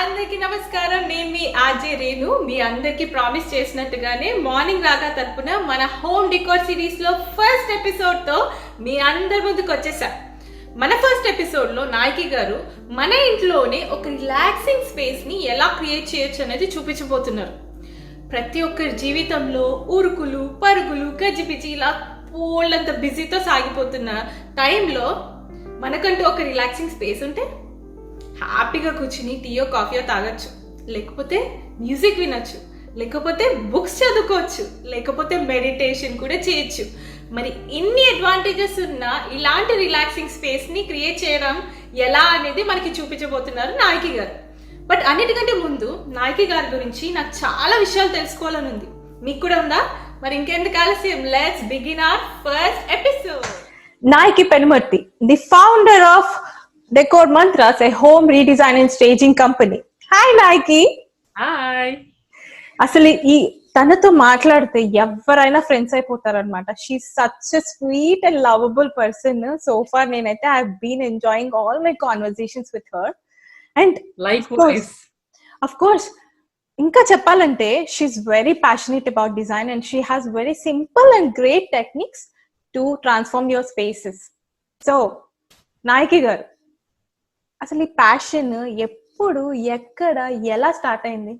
అందరికీ నమస్కారం. నేను మీ ఆర్జే రేణు. మీ అందరికీ ప్రామిస్ చేసినట్టుగానే మార్నింగ్ రాగా తరపున మన హోమ్ డెకోర్ సిరీస్ లో ఫస్ట్ ఎపిసోడ్ తో మీ అందరి ముందుకు వచ్చేసా. మన ఫస్ట్ ఎపిసోడ్ లో నాయకి గారు మన ఇంట్లోనే ఒక రిలాక్సింగ్ స్పేస్ ని ఎలా క్రియేట్ చేయొచ్చు అనేది చూపించబోతున్నారు. ప్రతి ఒక్కరి జీవితంలో ఉరుకులు పరుగులు గజిబిజి ఇలా పోళ్ళంత బిజీతో సాగిపోతున్న టైంలో మనకంటూ ఒక రిలాక్సింగ్ స్పేస్ ఉంటే హ్యాపీగా కూర్చుని టీయో కాఫీయో తాగొచ్చు, లేకపోతే మ్యూజిక్ వినొచ్చు, లేకపోతే బుక్స్ చదువుకోవచ్చు, లేకపోతే మెడిటేషన్ కూడా చేయొచ్చు. మరి ఇన్ని అడ్వాంటేజెస్ ఉన్న ఇలాంటి రిలాక్సింగ్ స్పేస్ని క్రియేట్ చేయడం ఎలా అనేది మనకి చూపించబోతున్నారు నాయకి గారు. బట్ అన్నిటికంటే ముందు నాయకి గారి గురించి నాకు చాలా విషయాలు తెలుసుకోవాలని ఉంది. మీకు కూడా ఉందా? మరి ఇంకెందుకు ఆలస్యం, let's begin our first episode. Nike Penumurthy, the founder of Decor Mantras, a home redesign and staging company. Hi Nike. Hi. అసలు ఈ తనతో మాట్లాడితే ఎవరైనా ఫ్రెండ్స్ అయిపోతారనమాట. She such a sweet and lovable person. So far నేనైతే I been enjoying all my conversations with her. And Likewise. Of course ఇంకా చెప్పాలంటే she's very passionate about design and she has very simple and great techniques to transform your spaces. So Nayaki garu, అసలు ఈ passion ఎప్పుడు ఎక్కడ ఎలా start అయింది?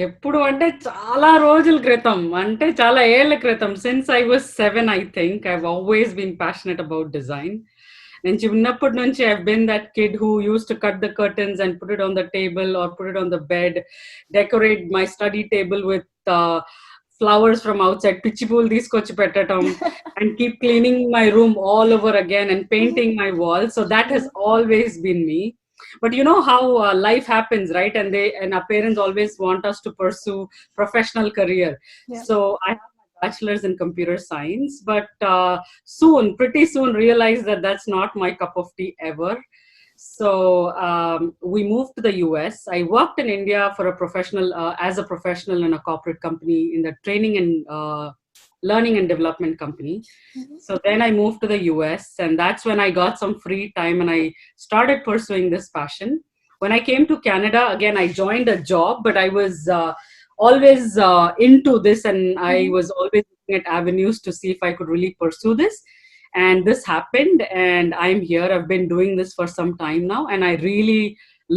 ఎప్పుడు అంటే చాలా రోజుల క్రితం, అంటే చాలా ఏళ్ల క్రితం. Since I was 7 I think I always been passionate about design. నేను చిన్నప్పటి నుంచి I been that kid who use to cut the curtains and put it on the table or put it on the bed, decorate my study table with flowers from outside, పిచ్చి పూలు తీసుకొచ్చి పెట్టడం, and keep cleaning my room all over again and painting my walls. So that has always been me. But you know how life happens, right? And our parents always want us to pursue professional career. Yeah. So I have my bachelor's in computer science, but pretty soon realized that that's not my cup of tea ever. So we moved to the US. I worked in India for as a professional in a corporate company in the training and learning and development company. Mm-hmm. So then I moved to the US, and that's when I got some free time and I started pursuing this passion. When I came to Canada, again, I joined a job, but I was always into this, and I was always looking at avenues to see if I could really pursue this. And this happened, and I'm here. I've been doing this for some time now, and I really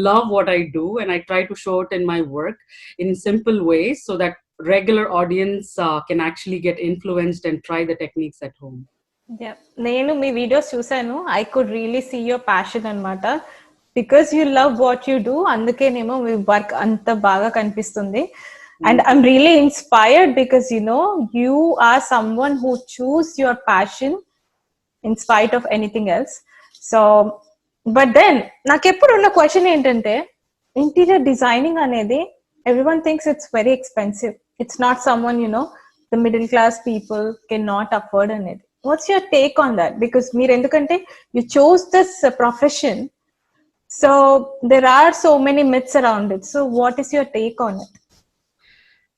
love what I do, and I try to show it in my work in simple ways so that regular audience can actually get influenced and try the techniques at home. నేను మీ videos చూసాను. I could really see your passion అనమాట. Because you love what you do, అందుకేనేమో మీ work అంత బాగా కనిపిస్తుంది. And I'm really inspired because you are someone who choose your passion in spite of anything else. So but then నాకు ఎప్పుడు ఉన్న question ఏంటంటే, ఇంటీరియర్ డిజైనింగ్ అనేది everyone thinks it's very expensive. It's not someone the middle class people cannot afford అనేది. What's your take on that? Because మీరు ఎందుకంటే you chose this profession, so there are so many myths around it. So what is your take on it?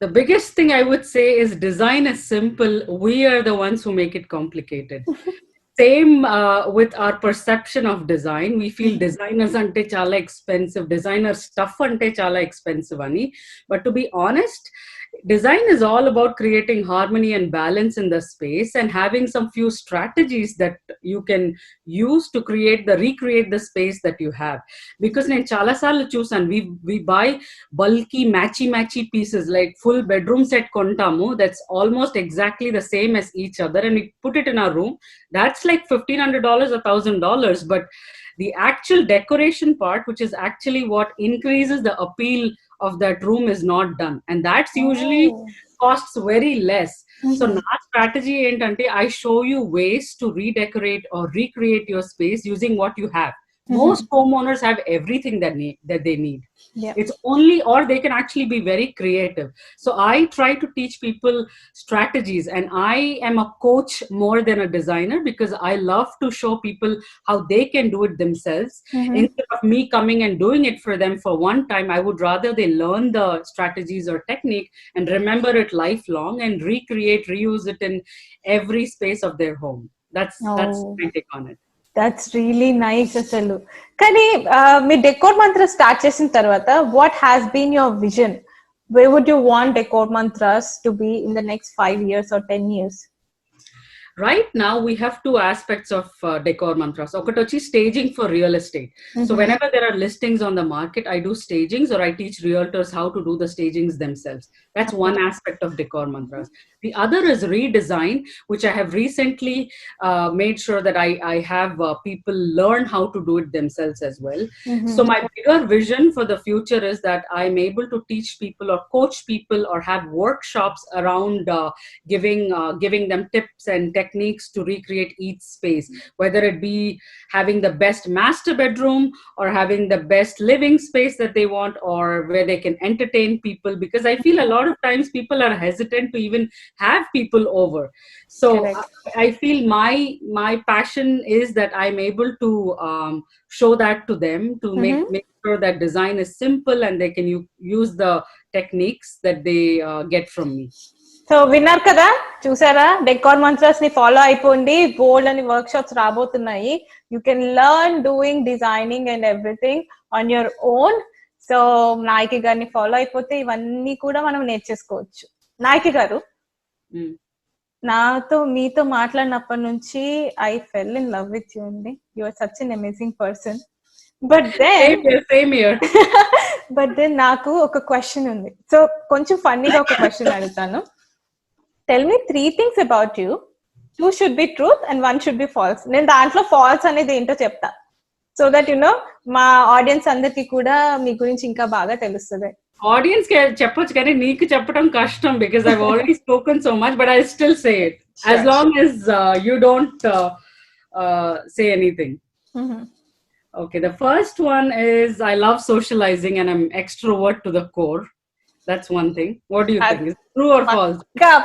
The biggest thing I would say is design is simple. We are the ones who make it complicated. Same with our perception of design. We feel designers ante chala expensive, designer stuff ante chala expensive ani. But to be honest, design is all about creating harmony and balance in the space and having some few strategies that you can use to recreate the space that you have. Because nen chala saalu chusan, we buy bulky matchy pieces, like full bedroom set kontamu that's almost exactly the same as each other, and we put it in our room. That's like $1,500 or $1,000, but the actual decoration part, which is actually what increases the appeal of that room, is not done, and that's usually costs very less. So na strategy entante, I show you ways to redecorate or recreate your space using what you have. Most homeowners have everything that they need. Yeah. It's only, or they can actually be very creative. So I try to teach people strategies, and I am a coach more than a designer because I love to show people how they can do it themselves. Instead of me coming and doing it for them for one time, I would rather they learn the strategies or technique and remember it lifelong and reuse it in every space of their home. That's my take on it. That's really nice అసలు. కానీ మీ decor Mantra start చేసిన తర్వాత what has been your vision? Where would you want Decor Mantras to be in the next 5 years or 10 years? Right now we have two aspects of Decor Mantras. Okatochi, staging for real estate. So whenever there are listings on the market, I do stagings, or I teach realtors how to do the stagings themselves. That's one aspect of Decor Mantras. The other is redesign, which I have recently made sure that I have people learn how to do it themselves as well. So my bigger vision for the future is that I'm able to teach people or coach people or have workshops around giving them tips and techniques to recreate each space, whether it be having the best master bedroom or having the best living space that they want, or where they can entertain people, because I feel a lot of times people are hesitant to even have people over. So I feel my passion is that I'm able to show that to them, to make sure that design is simple and they can use the techniques that they get from me. So విన్నారు కదా, చూసారా? Decor mantras ని follow అయిపోండి, bold అని workshops రాబోతున్నాయి. You can learn doing designing and everything on your own. So Nayaki గారిని follow అయిపోతే ఇవన్నీ కూడా మనం నేర్చేసుకోవచ్చు. నాయకి గారు, మీతో మాట్లాడినప్పటి నుంచి I fell in love with you అండి. You are such an amazing person. But then నాకు ఒక క్వశ్చన్ ఉంది. సో కొంచెం ఫన్నీగా ఒక క్వశ్చన్ అడుగుతాను. Tell me 3 things about you. 2 should be truth and 1 should be false. నేను దాంట్లో ఫాల్స్ అనేది ఏంటో చెప్తా, సో దట్ యు నో మా ఆడియన్స్ అందరికి కూడా మీ గురించి ఇంకా బాగా తెలుస్తుంది. ఆడియన్స్ కి చెప్పొచ్చు కానీ నీకు చెప్పడం కష్టం, because I've already spoken so much, but I'll still say it as long as you don't say anything. Okay, the first one is I love socializing and I'm extrovert to the core. That's one thing. What do you think? Is it true or false?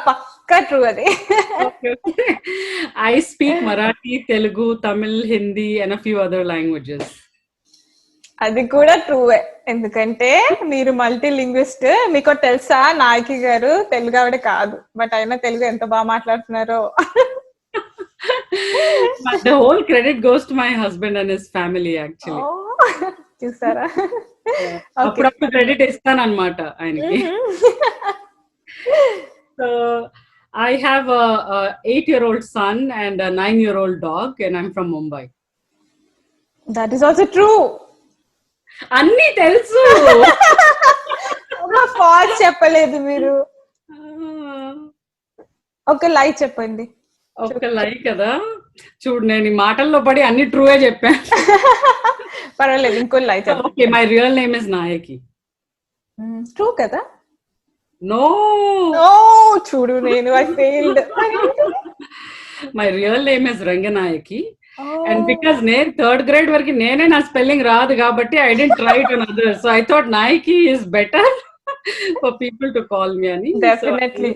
Pakka true adi. Okay. I speak Marathi, Telugu, Tamil, Hindi and a few other languages. అది కూడా true way, ఎందుకంటే మీరు multi linguist. మీకు తెలుసా, నాయకి గారు తెలుగు ఆవిడ కాదు, but అయినా తెలుగు ఎంత బాగా మాట్లాడుతున్నారో. The whole credit goes to my husband and his family actually. చూసారా? అప్పుడప్పుడు క్రెడిట్ ఇస్తాను అన్నమాట ఆయనకి. So I have a 8-year-old son and a 9-year-old dog and I'm from Mumbai. That is also true. అన్నీ తెలుసు. ఫాల్స్ చెప్పలేదు మీరు. ఒక లై చెప్పండి. ఒక లై కదా, చూడు నేను ఈ మాటల్లో పడి అన్ని ట్రూవే చెప్పాను. పర్వాలేదు, ఇంకో లై చెప్పండి. Okay, my real name is Nayaki. True కదా? No. చూడు నేను I failed. My real name is Ranganayaki. And because నేను 3rd grade వరకు నేనే నా స్పెల్లింగ్ రాదు కాబట్టి I didn't try it on others. So I thought Nayaki is better for people to call me అని. Definitely.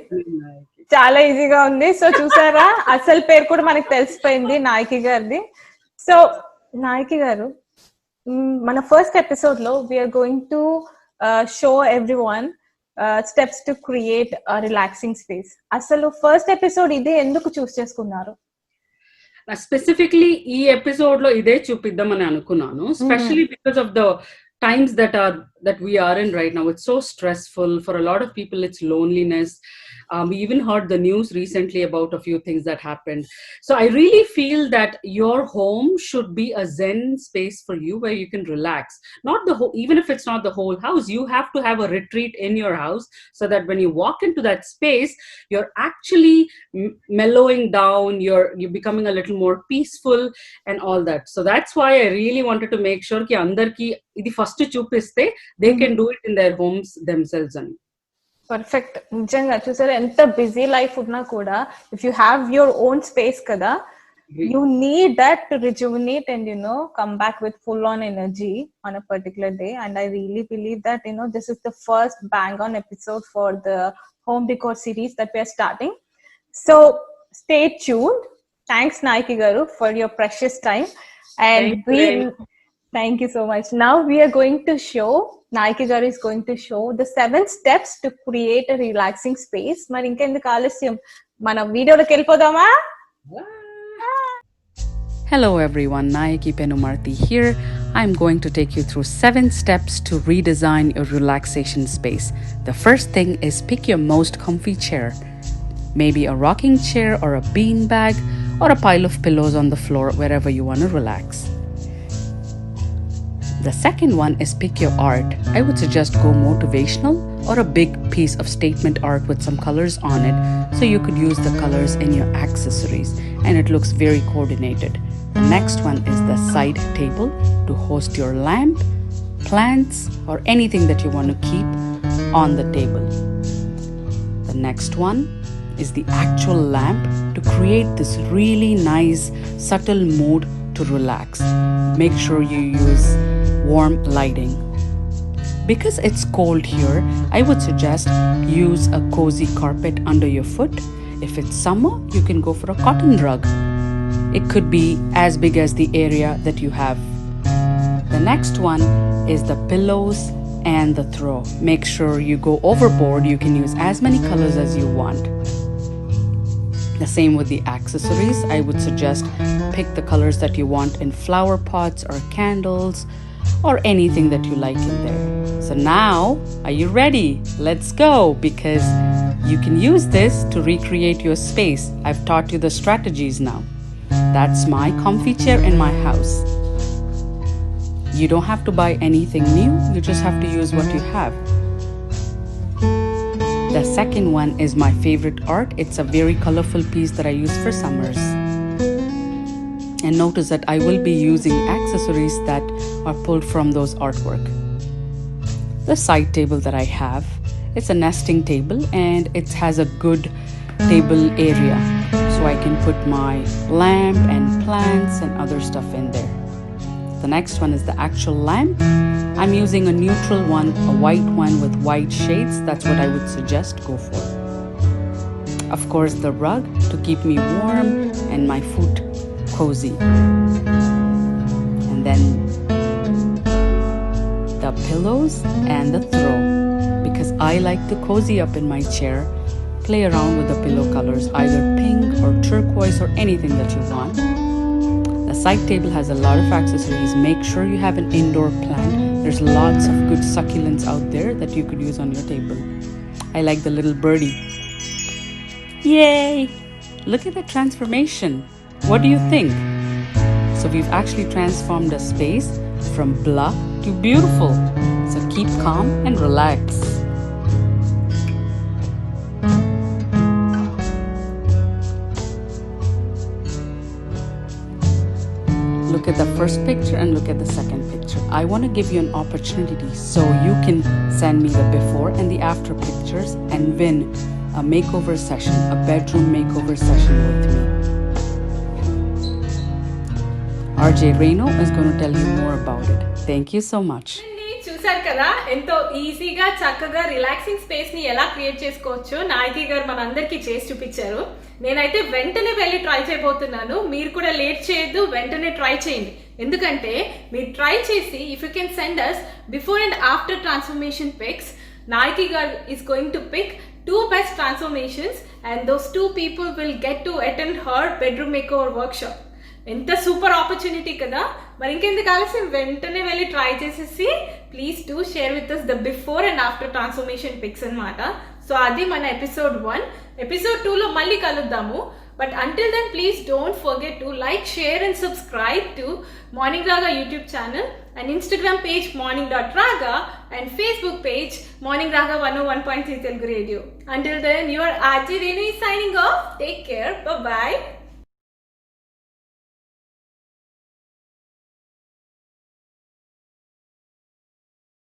చాలా ఈజీగా ఉంది. సో చూసారా, అసలు పేరు కూడా మనకి తెలిసిపోయింది నాయకి గారిది. సో నాయకి గారు, మన ఫస్ట్ ఎపిసోడ్ లో we're going to show everyone steps to create relaxing space. అసలు ఫస్ట్ ఎపిసోడ్ ఇదే ఎందుకు చూస్ చేసుకున్నారు? స్పెసిఫిక్లీ ఈ ఎపిసోడ్ లో ఇదే చూపిద్దామని అనుకున్నాను, specially because of the times that we are in right now. It's so stressful for a lot of people. It's loneliness. We even heard the news recently about a few things that happened. So I really feel that your home should be a zen space for you where you can relax. Not the whole, even if it's not the whole house, you have to have a retreat in your house so that when you walk into that space, you're actually mellowing down, you're becoming a little more peaceful and all that. So that's why I really wanted to make sure ki andarki idi first chupiste they can do it in their homes themselves. And perfect. నిజంగా చూసారా, ఎంత busy life ఉన్నా కూడా if you have your own space కదా, you need that to rejuvenate and come back with full on energy on a particular day. And I really believe that this is the first bang on episode for the home decor series that we're starting. So stay tuned. Thanks Nayaki garu for your precious time. And thank you so much. Now we are going to show, Nayaki garu is going to show the 7 steps to create a relaxing space. Mari inka enduku alashyam, mana video loki velipodama. Hello everyone, Nayaki Penumarti here. I'm going to take you through 7 steps to redesign your relaxation space. The first thing is pick your most comfy chair. Maybe a rocking chair or a bean bag or a pile of pillows on the floor wherever you want to relax. The second one is pick your art. I would suggest go motivational or a big piece of statement art with some colors on it so you could use the colors in your accessories and it looks very coordinated. The next one is the side table to host your lamp, plants, or anything that you want to keep on the table. The next one is the actual lamp to create this really nice, subtle mood to relax. Make sure you use warm lighting. Because it's cold here, I would suggest use a cozy carpet under your foot. If it's summer, you can go for a cotton rug. It could be as big as the area that you have. The next one is the pillows and the throw. Make sure you go overboard. You can use as many colors as you want. The same with the accessories. I would suggest pick the colors that you want in flower pots or candles or anything that you like in there. So now, are you ready? Let's go, because you can use this to recreate your space. I've taught you the strategies now. That's my comfy chair in my house. You don't have to buy anything new, you just have to use what you have. The second one is my favorite art. It's a very colorful piece that I use for summers. And notice that I will be using accessories that are pulled from those artwork. The side table that I have, it's a nesting table and it has a good table area. So I can put my lamp and plants and other stuff in there. The next one is the actual lamp. I'm using a neutral one, a white one with white shades. That's what I would suggest go for. Of course, the rug to keep me warm and my foot cozy. And then the pillows and the throw, because I like to cozy up in my chair. Play around with the pillow colors, either pink or turquoise or anything that you want. The side table has a lot of accessories. Make sure you have an indoor plant. There's lots of good succulents out there that you could use on your table. I like the little birdie. Yay! Look at the transformation. What do you think? So we've actually transformed a space from blah to beautiful. So keep calm and relax. Look at the first picture and look at the second picture. I want to give you an opportunity so you can send me the before and the after pictures and win a makeover session, a bedroom makeover session with me. RJ Reno is going to tell you more about it. Thank you so much. చూసారు కదా ఎంతో ఈజీగా చక్కగా relaxing space ని ఎలా create చేసుకోవచ్చో నాయకి గారు మనందరికీ చేసి చూపించారు. నేనైతే వెంటనే వెళ్ళి ట్రై చేయబోతున్నాను. మీరు కూడా లేట్ చేయొద్దు, వెంటనే ట్రై చేయండి. ఎందుకంటే మీరు ట్రై చేసి if you can send us before and after transformation pics, Nayaki garu is going to pick 2 best transformations and those 2 people will get to attend her bedroom makeover workshop. ఎంత సూపర్ ఆపర్చునిటీ కదా. మరి ఇంకెందుకు ఆలస్యం, వెంటనే వెళ్ళి ట్రై చేసేసి please do share with us the before and after transformation pics అన్నమాట. So అది మన ఎపిసోడ్ 1. ఎపిసోడ్ 2లో మళ్ళీ కలుద్దాము. But until then, please don't forget to like, share and subscribe to Morning Raga YouTube channel and Instagram page morning.raga and Facebook page Morning Raga 101.3 Telugu Radio. Until then, your RJ Renu is signing off. Take care. Bye-bye.